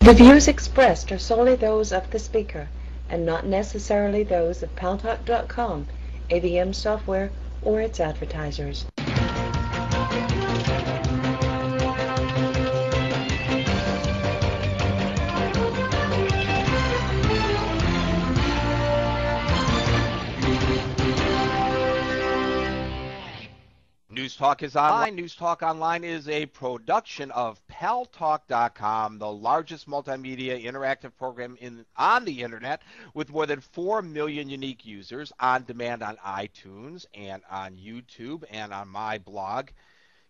The views expressed are solely those of the speaker and not necessarily those of Paltalk.com, ABM Software, or its advertisers. News Talk is online. News Talk Online is a production of Paltalk.com, the largest multimedia interactive program on the internet with more than 4 million unique users on demand on iTunes and on YouTube and on my blog,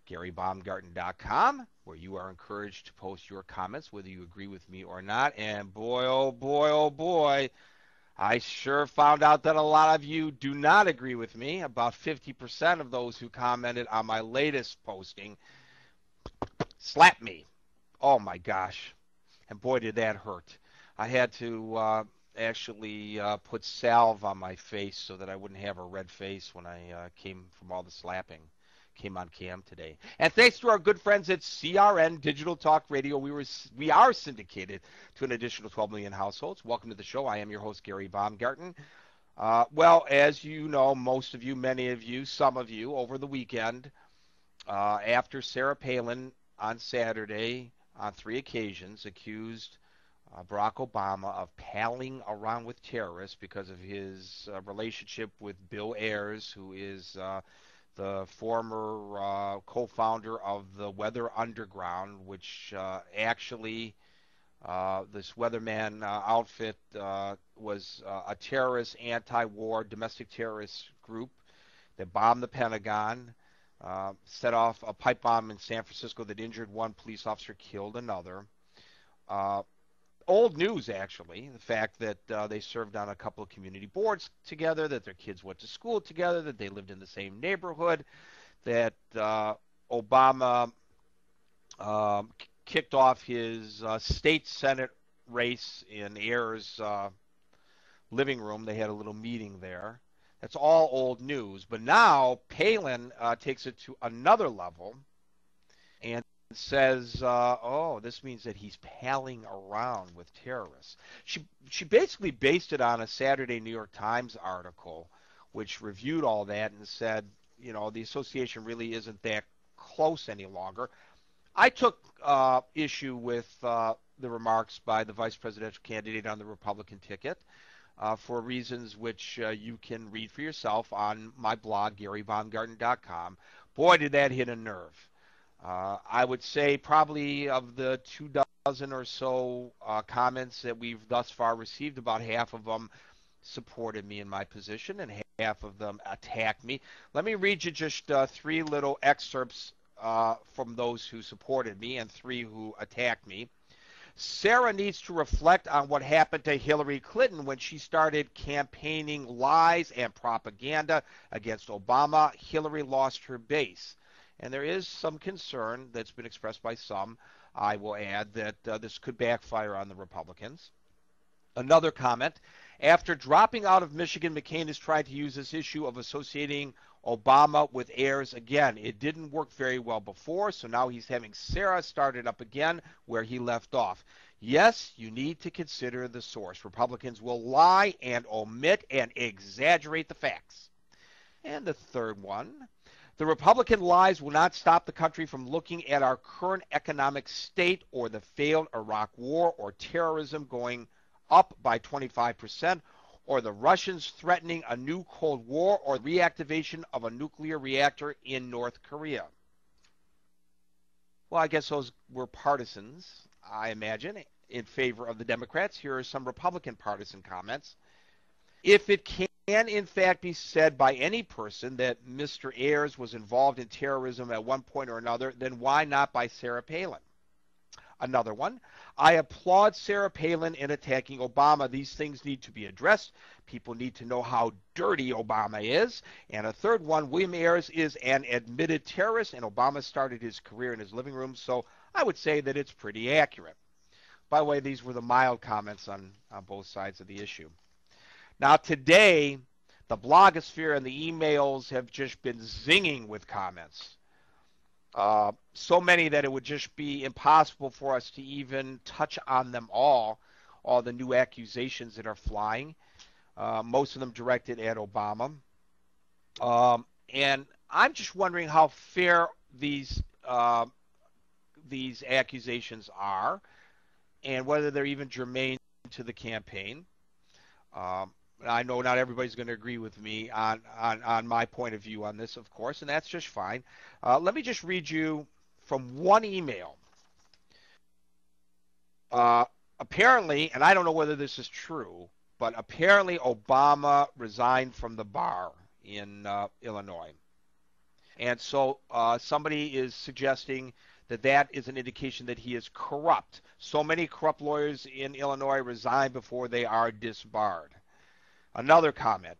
GaryBaumgarten.com, where you are encouraged to post your comments, whether you agree with me or not. And boy, oh boy, oh boy, I sure found out that a lot of you do not agree with me. About 50% of those who commented on my latest posting slapped me. Oh my gosh. And boy, did that hurt. I had to actually put salve on my face so that I wouldn't have a red face when I came from all the slapping. Came on cam today. And thanks to our good friends at CRN Digital Talk Radio, we are syndicated to an additional 12 million households. Welcome to the show. I am your host, Gary Baumgarten. Well, as you know, most of you, many of you, some of you, over the weekend, after Sarah Palin on Saturday, on 3 occasions, accused Barack Obama of palling around with terrorists because of his relationship with Bill Ayers, who is the former co-founder of the Weather Underground, which actually this weatherman outfit was a terrorist, anti-war, domestic terrorist group that bombed the Pentagon, set off a pipe bomb in San Francisco that injured one police officer, killed another. Old news, actually, the fact that they served on a couple of community boards together, that their kids went to school together, that they lived in the same neighborhood, that Obama kicked off his state Senate race in Ayers' living room. They had a little meeting there. That's all old news. But now Palin takes it to another level and says, oh, this means that he's palling around with terrorists. She basically based it on a Saturday New York Times article, which reviewed all that and said, you know, the association really isn't that close any longer. I took issue with the remarks by the vice presidential candidate on the Republican ticket for reasons which you can read for yourself on my blog, GaryBaumgarten.com. Boy, did that hit a nerve. I would say probably of the 24 or so comments that we've thus far received, about half of them supported me in my position and half of them attacked me. Let me read you just 3 little excerpts from those who supported me and 3 who attacked me. Sarah needs to reflect on what happened to Hillary Clinton when she started campaigning lies and propaganda against Obama. Hillary lost her base. And there is some concern that's been expressed by some, I will add, that this could backfire on the Republicans. Another comment, after dropping out of Michigan, McCain has tried to use this issue of associating Obama with Ayers again. It didn't work very well before, so now he's having Sarah start it up again where he left off. Yes, you need to consider the source. Republicans will lie and omit and exaggerate the facts. And the third one, the Republican lies will not stop the country from looking at our current economic state or the failed Iraq war or terrorism going up by 25%, or the Russians threatening a new Cold War or reactivation of a nuclear reactor in North Korea. Well, I guess those were partisans, I imagine, in favor of the Democrats. Here are some Republican partisan comments. If it can in fact be said by any person that Mr. Ayers was involved in terrorism at one point or another, then why not by Sarah Palin? Another one, I applaud Sarah Palin in attacking Obama. These things need to be addressed. People need to know how dirty Obama is. And a third one, William Ayers is an admitted terrorist, and Obama started his career in his living room, so I would say that it's pretty accurate. By the way, these were the mild comments on both sides of the issue. Now today, the blogosphere and the emails have just been zinging with comments. So many that it would just be impossible for us to even touch on them all the new accusations that are flying, most of them directed at Obama. And I'm just wondering how fair these accusations are, and whether they're even germane to the campaign. Um, I know not everybody's going to agree with me on my point of view on this, of course, and that's just fine. Let me just read you from one email. Apparently, and I don't know whether this is true, but apparently Obama resigned from the bar in Illinois. And so somebody is suggesting that that is an indication that he is corrupt. So many corrupt lawyers in Illinois resign before they are disbarred. Another comment.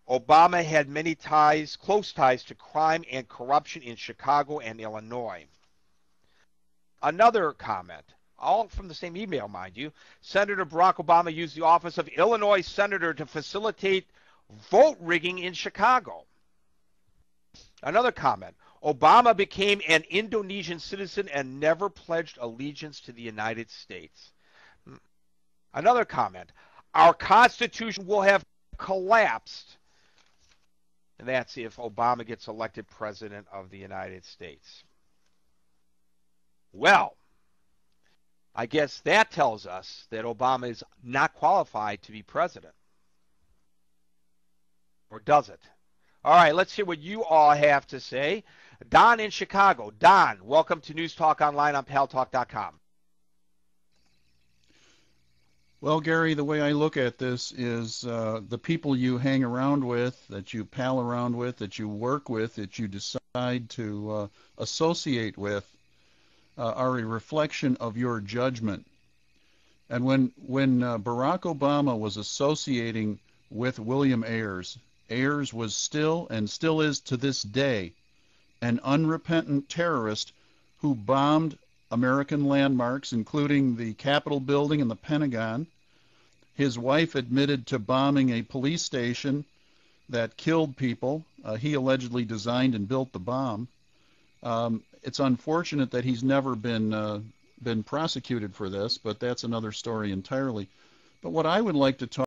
Obama had many ties, close ties to crime and corruption in Chicago and Illinois. Another comment, all from the same email, mind you. Senator Barack Obama used the office of Illinois Senator to facilitate vote rigging in Chicago. Another comment. Obama became an Indonesian citizen and never pledged allegiance to the United States. Another comment. Our Constitution will have collapsed. And that's if Obama gets elected president of the United States. Well, I guess that tells us that Obama is not qualified to be president. Or does it? All right, let's hear what you all have to say. Don in Chicago. Don, welcome to News Talk Online on Paltalk.com. Well, Gary, the way I look at this is the people you hang around with, that you pal around with, that you work with, that you decide to associate with, are a reflection of your judgment. And when Barack Obama was associating with William Ayers, Ayers was still, and still is to this day, an unrepentant terrorist who bombed American landmarks, including the Capitol building and the Pentagon. His wife admitted to bombing a police station that killed people. He allegedly designed and built the bomb. It's unfortunate that he's never been prosecuted for this, but that's another story entirely. But what I would like to talk